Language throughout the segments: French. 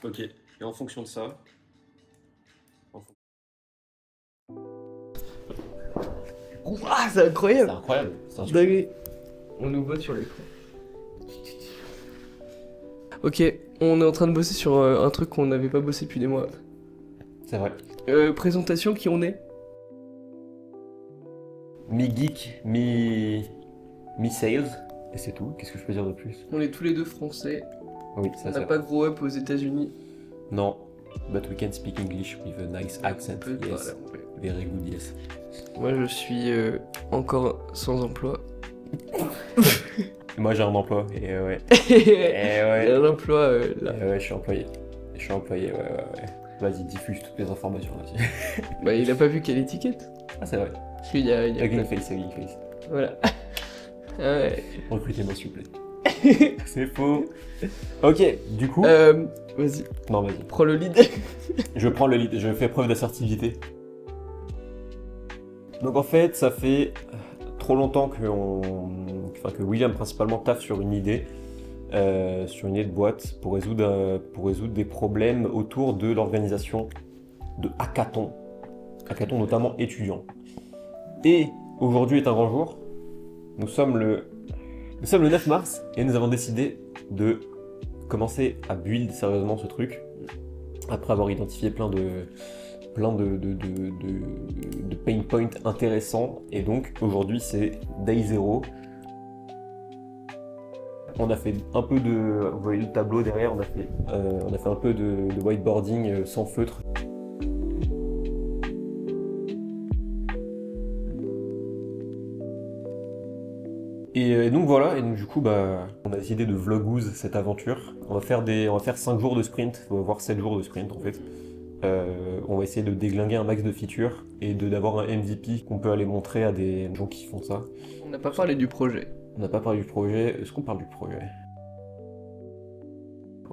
Ok. Et en fonction de ça, en fon- Ouah, c'est c'est incroyable. incroyable. C'est un Dingue. On nous voit sur l'écran. Ok, on est en train de bosser sur un truc qu'on n'avait pas bossé depuis des mois. C'est vrai. Présentation, qui on est? Mi-geek, mi-sales. Et c'est tout. Qu'est-ce que je peux dire de plus? On est tous les deux français. Oui, On ça n'a c'est pas vrai. grow up aux États-Unis. Non. But we can speak English with a nice accent. On peut Yes. parler anglais. Very good, yes. Moi, je suis encore sans emploi. Moi j'ai un emploi. Et ouais. Il Et ouais. y a un emploi là. Et ouais, je suis employé. Je suis employé, ouais. Vas-y, diffuse toutes les informations là-dessus. Bah, il a pas vu quelle étiquette. Ah, c'est vrai. Parce qu'il y a Ugly plein- face, ugly face. Voilà. Ah ouais. Recrutez-moi s'il vous plaît. C'est faux. Ok, du coup. Vas-y, Non, vas-y. prends le lead. Je prends le lead, je fais preuve d'assertivité. Donc en fait, ça fait trop longtemps que William principalement taffe sur une idée de boîte pour résoudre des problèmes autour de l'organisation de hackathons, hackathons notamment étudiants. Et aujourd'hui est un grand jour. Nous sommes le 9 mars et nous avons décidé de commencer à build sérieusement ce truc après avoir identifié plein de pain points intéressants. Et donc aujourd'hui c'est day 0. On a fait un peu de, vous voyez le tableau derrière, on a fait un peu de whiteboarding sans feutre. Et donc voilà, et donc du coup on a décidé de vlogouze cette aventure. On va faire 5 jours de sprint, voire 7 jours de sprint en fait. On va essayer de déglinguer un max de features et d'avoir un MVP qu'on peut aller montrer à des gens qui font ça. On n'a pas parlé du projet. On n'a pas parlé du projet, est-ce qu'on parle du projet?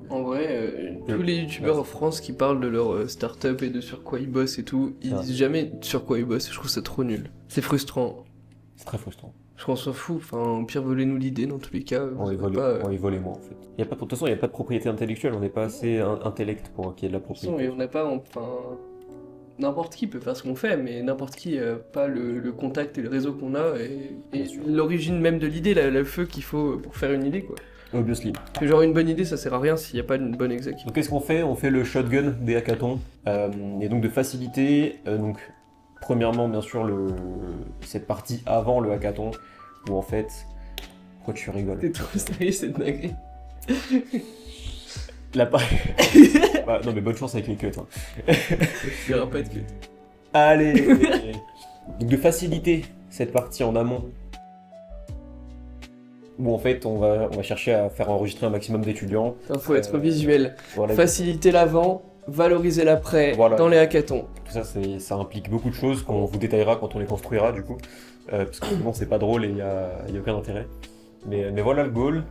En vrai, tous les youtubeurs en France qui parlent de leur start-up et de sur quoi ils bossent et tout, ils disent jamais sur quoi ils bossent. Je trouve ça trop nul. C'est frustrant. C'est très frustrant. Je qu'on s'en fout. Enfin, au pire, volez-nous l'idée dans tous les cas. On les vole moins en fait. De toute façon, il n'y a pas de propriété intellectuelle, on n'est pas assez intellect pour qu'il y ait de la De toute façon, propriété. on n'a pas. Enfin. N'importe qui peut faire ce qu'on fait, mais n'importe qui pas le contact et le réseau qu'on a et l'origine même de l'idée, le feu qu'il faut pour faire une idée, quoi. Obviously. Genre, une bonne idée, ça sert à rien s'il n'y a pas une bonne exec. Donc qu'est-ce qu'on fait? On fait le shotgun des hackathons. Et donc de faciliter, donc premièrement bien sûr cette partie avant le hackathon, où en fait... Pourquoi tu rigoles? T'es trop sérieux, cette dinguerie. La part... Bah, non mais bonne chance avec les cuts. Hein. Il n'y aura pas de cut. Allez. Donc de faciliter cette partie en amont, où en fait on va chercher à faire enregistrer un maximum d'étudiants. Il faut être visuel. Voilà. Faciliter l'avant, valoriser l'après Voilà. dans les hackathons. Tout ça, ça implique beaucoup de choses qu'on vous détaillera quand on les construira du coup. Parce que sinon c'est pas drôle et il y a aucun intérêt. Mais voilà le goal.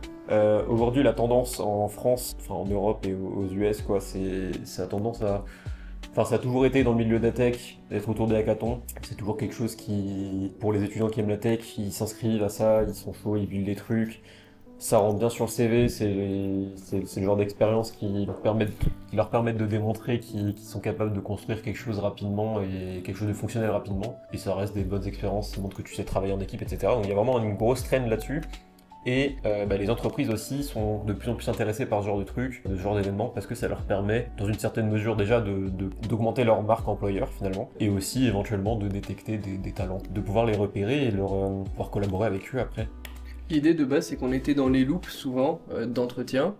Aujourd'hui la tendance en France, enfin en Europe et aux US quoi, ça a tendance à... Enfin ça a toujours été dans le milieu de la tech, d'être autour des hackathons. C'est toujours quelque chose qui, pour les étudiants qui aiment la tech, ils s'inscrivent à ça, ils sont chauds, ils buildent des trucs. Ça rentre bien sur le CV, c'est le genre d'expérience qui leur permettent de démontrer qu'ils sont capables de construire quelque chose rapidement et quelque chose de fonctionnel rapidement. Et ça reste des bonnes expériences, ça montre que tu sais travailler en équipe, etc. Donc il y a vraiment une grosse trend là-dessus. Et les entreprises aussi sont de plus en plus intéressées par ce genre de trucs, de ce genre d'événements, parce que ça leur permet, dans une certaine mesure déjà, d'augmenter leur marque employeur finalement, et aussi éventuellement de détecter des talents, de pouvoir les repérer et pouvoir collaborer avec eux après. L'idée de base, c'est qu'on était dans les loops souvent d'entretien,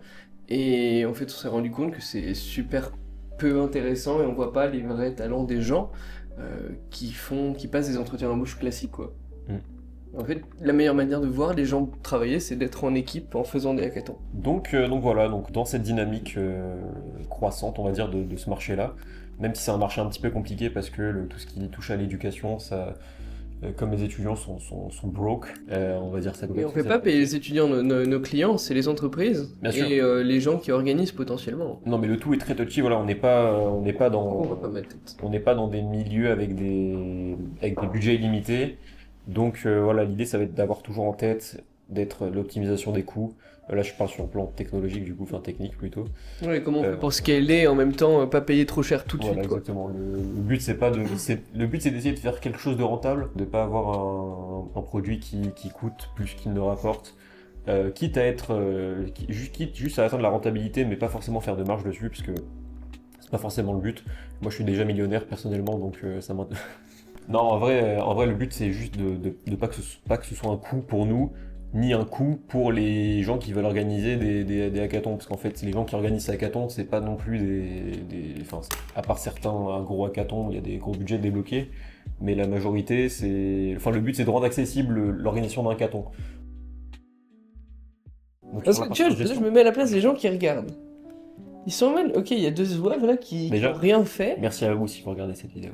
et en fait, on s'est rendu compte que c'est super peu intéressant et on voit pas les vrais talents des gens qui passent des entretiens d'embauche classiques, quoi. En fait, la meilleure manière de voir les gens travailler, c'est d'être en équipe en faisant des hackathons. Donc voilà, donc dans cette dynamique croissante, on va dire, de ce marché-là, même si c'est un marché un petit peu compliqué parce que tout ce qui touche à l'éducation, ça, comme les étudiants sont broke, on va dire ça comme ça. Et on fait pas payer les étudiants, nos clients, c'est les entreprises Bien sûr. et les gens qui organisent potentiellement. Non mais le tout est très touchy, voilà, on n'est pas On va pas dans mettre tête. on n'est pas dans des milieux avec des budgets illimités. Donc voilà, l'idée ça va être d'avoir toujours en tête d'être l'optimisation des coûts, Là, je parle sur le plan technologique, du coup, enfin technique plutôt. Ouais, comment on fait pour scaler et en même temps pas payer trop cher tout de Voilà, suite, quoi. exactement. Le but, c'est pas le but, c'est d'essayer de faire quelque chose de rentable, de pas avoir un produit qui coûte plus qu'il ne rapporte. Quitte à être, quitte juste à atteindre la rentabilité, mais pas forcément faire de marge dessus, parce que c'est pas forcément le but. Moi, je suis déjà millionnaire personnellement, donc ça m'intéresse. Non, en vrai, le but, c'est juste de pas que ce soit un coût pour nous, ni un coût pour les gens qui veulent organiser des hackathons. Parce qu'en fait, les gens qui organisent ces hackathons, c'est pas non plus enfin, à part certains un gros hackathons, il y a des gros budgets débloqués. Mais la majorité, enfin, le but, c'est de rendre accessible l'organisation d'un hackathon. Donc, Parce sur que la tu vois, partie là, gestion- je me mets à la place des gens qui regardent. Ils sont en mode, ok, il y a deux zouaves là qui Déjà, ont rien fait. merci à vous si vous regardez cette vidéo.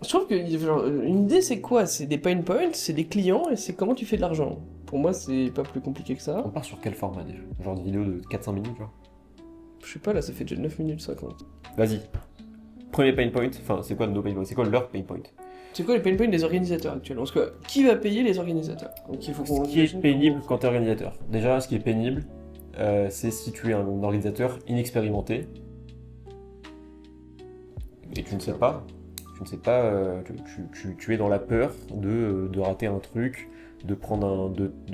Je trouve que genre, une idée, c'est quoi? C'est des pain points, c'est des clients et c'est comment tu fais de l'argent. Pour moi, c'est pas plus compliqué que ça. On part sur quel format déjà? Genre de vidéo de 4-5 minutes, genre? Je sais pas, là, ça fait déjà 9 minutes 50. Vas-y. Premier pain point, enfin, c'est quoi nos pain points? C'est quoi leur pain point? C'est quoi les pain points des organisateurs actuellement? Parce que qui va payer les organisateurs? Donc il faut qu'on Ce qui est pénible quand tu es organisateur. Déjà, ce qui est pénible, c'est si tu es un organisateur inexpérimenté et tu ne sais pas, tu es dans la peur de rater un truc, de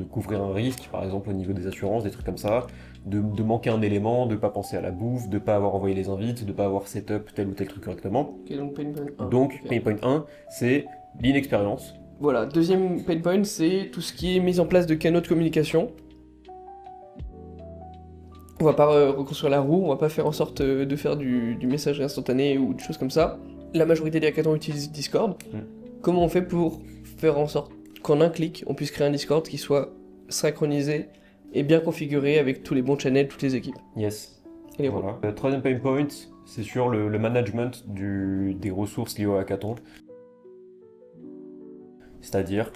couvrir un risque, par exemple au niveau des assurances, des trucs comme ça, de manquer un élément, de pas penser à la bouffe, de pas avoir envoyé les invites, de pas avoir setup tel ou tel truc correctement. Ok, donc pain point 1. Donc, Ok. pain point 1, c'est l'inexpérience. Voilà, deuxième pain point, c'est tout ce qui est mise en place de canaux de communication. On va pas reconstruire la roue, on va pas faire en sorte de faire du messagerie instantané ou des choses comme ça. La majorité des hackathons utilisent Discord. Mm. Comment on fait pour faire en sorte qu'en un clic, on puisse créer un Discord qui soit synchronisé et bien configuré avec tous les bons channels, toutes les équipes Yes. et les rôles. Voilà. Le troisième pain point, c'est sur le management des ressources liées au hackathon. C'est-à-dire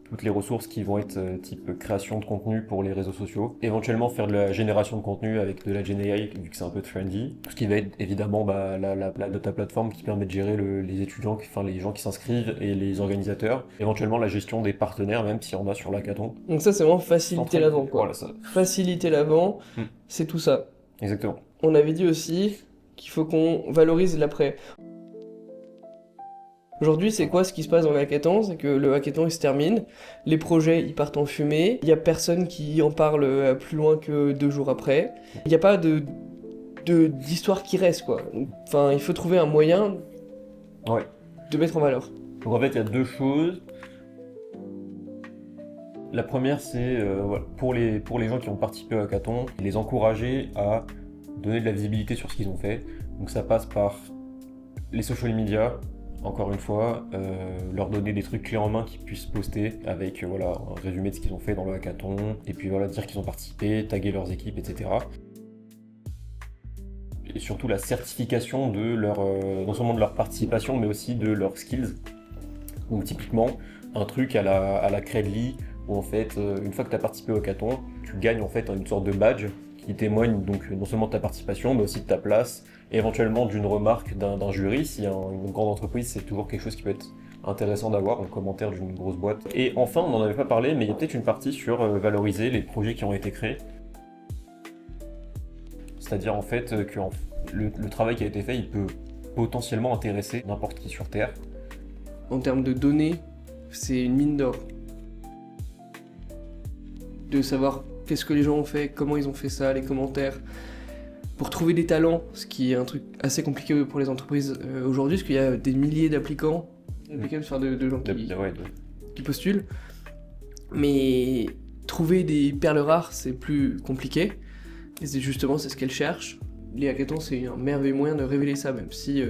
toutes les ressources qui vont être type création de contenu pour les réseaux sociaux, éventuellement faire de la génération de contenu avec de la GenAI vu que c'est un peu trendy, tout ce qui va être évidemment la data plateforme qui permet de gérer les étudiants, enfin les gens qui s'inscrivent et les organisateurs, éventuellement la gestion des partenaires même si on a sur l'hackathon. Donc ça, c'est vraiment faciliter l'avant, quoi. Voilà ça, Faciliter l'avant, Mm. c'est tout ça. exactement. On avait dit aussi qu'il faut qu'on valorise l'après. Aujourd'hui, c'est quoi ce qui se passe dans le hackathon? C'est que le hackathon il se termine, les projets ils partent en fumée, il y a personne qui en parle plus loin que 2 jours après. Il n'y a pas d'histoire qui reste, quoi. Enfin, il faut trouver un moyen Ouais. de mettre en valeur. Donc en fait il y a deux choses. La première, c'est voilà, pour les gens qui ont participé au hackathon, les encourager à donner de la visibilité sur ce qu'ils ont fait. Donc ça passe par les social media, encore une fois, leur donner des trucs clés en main qu'ils puissent poster avec voilà, un résumé de ce qu'ils ont fait dans le hackathon, et puis voilà, dire qu'ils ont participé, taguer leurs équipes, etc. Et surtout la certification de non seulement de leur participation, mais aussi de leurs skills. Donc typiquement, un truc à la Credly, où en fait, une fois que tu as participé au hackathon, tu gagnes en fait une sorte de badge qui témoigne donc non seulement de ta participation, mais aussi de ta place, et éventuellement d'une remarque d'un jury. Si une grande entreprise, c'est toujours quelque chose qui peut être intéressant d'avoir, un commentaire d'une grosse boîte. Et enfin, on n'en avait pas parlé, mais il y a peut-être une partie sur valoriser les projets qui ont été créés. C'est-à-dire en fait que le travail qui a été fait, il peut potentiellement intéresser n'importe qui sur Terre. En termes de données, c'est une mine d'or. De savoir qu'est-ce que les gens ont fait, comment ils ont fait ça, les commentaires. Pour trouver des talents, ce qui est un truc assez compliqué pour les entreprises aujourd'hui, parce qu'il y a des milliers d'applicants, enfin de gens qui postulent. Mais trouver des perles rares, c'est plus compliqué. Et c'est ce qu'elles cherchent. Les hackathons, c'est un merveilleux moyen de révéler ça, même si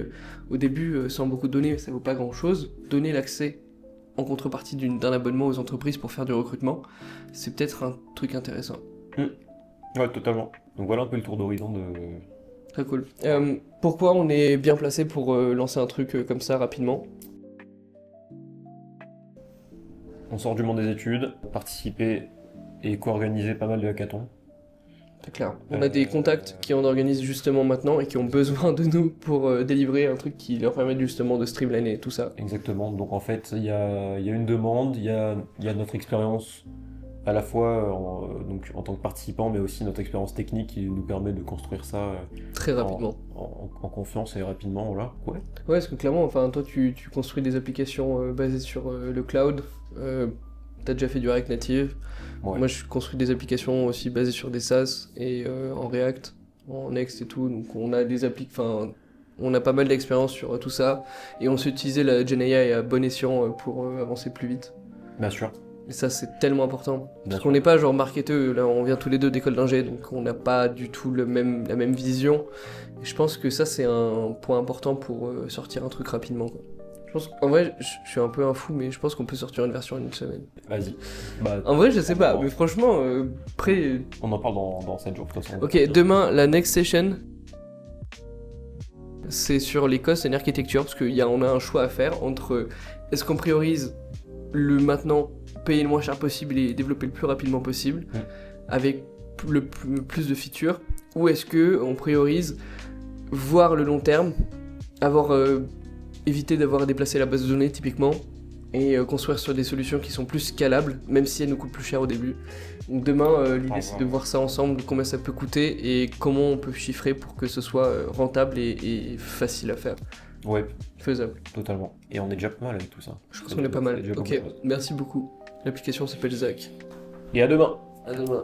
au début, sans beaucoup de données, ça vaut pas grand-chose. Donner l'accès en contrepartie d'un abonnement aux entreprises pour faire du recrutement, c'est peut-être un truc intéressant. Ouais, totalement. Donc voilà un peu le tour d'horizon de... Très cool. Pourquoi on est bien placé pour lancer un truc comme ça rapidement? On sort du monde des études, participer et co-organiser pas mal de hackathons. C'est clair. On a des contacts qui en organisent justement maintenant et qui ont besoin de nous pour délivrer un truc qui leur permet justement de streamliner tout ça. Exactement. Donc en fait, il y a une demande, il y a notre expérience à la fois donc, en tant que participant, mais aussi notre expérience technique qui nous permet de construire ça Très rapidement. en confiance et rapidement, voilà. Ouais. Ouais, parce que clairement, enfin, toi, tu construis des applications basées sur le cloud. T'as déjà fait du React Native. Ouais. Moi, je construis des applications aussi basées sur des SaaS et en React, en Next et tout. Donc, on a des on a pas mal d'expérience sur tout ça. Et on sait utiliser la GenAI à bon escient pour avancer plus vite. Bien sûr. Et ça, c'est tellement important. Bien Parce sûr. qu'on n'est pas genre marketeux, là, on vient tous les deux d'école d'ingé, donc on n'a pas du tout la même vision. Et je pense que ça, c'est un point important pour sortir un truc rapidement, quoi. Je pense qu'en vrai, je suis un peu un fou, mais je pense qu'on peut sortir une version en une semaine. Vas-y. Bah, En vrai, je sais pas, on- mais franchement, après. on en parle dans 7 jours, de toute façon. Ok, demain, la next session, c'est sur les costs en architecture, parce qu'on a un choix à faire entre est-ce qu'on priorise le maintenant, payer le moins cher possible et développer le plus rapidement possible, avec le plus de features, ou est-ce que on priorise voir le long terme, éviter d'avoir à déplacer la base de données typiquement, et construire sur des solutions qui sont plus scalables, même si elles nous coûtent plus cher au début. Donc demain, l'idée c'est de voir ça ensemble, combien ça peut coûter et comment on peut chiffrer pour que ce soit rentable et facile à faire, Ouais, faisable. totalement. Et on est déjà pas mal avec tout ça. Je pense qu'on est pas mal. C'est déjà Ok, beaucoup de choses. merci beaucoup. L'application s'appelle Zach. Et à demain. À demain.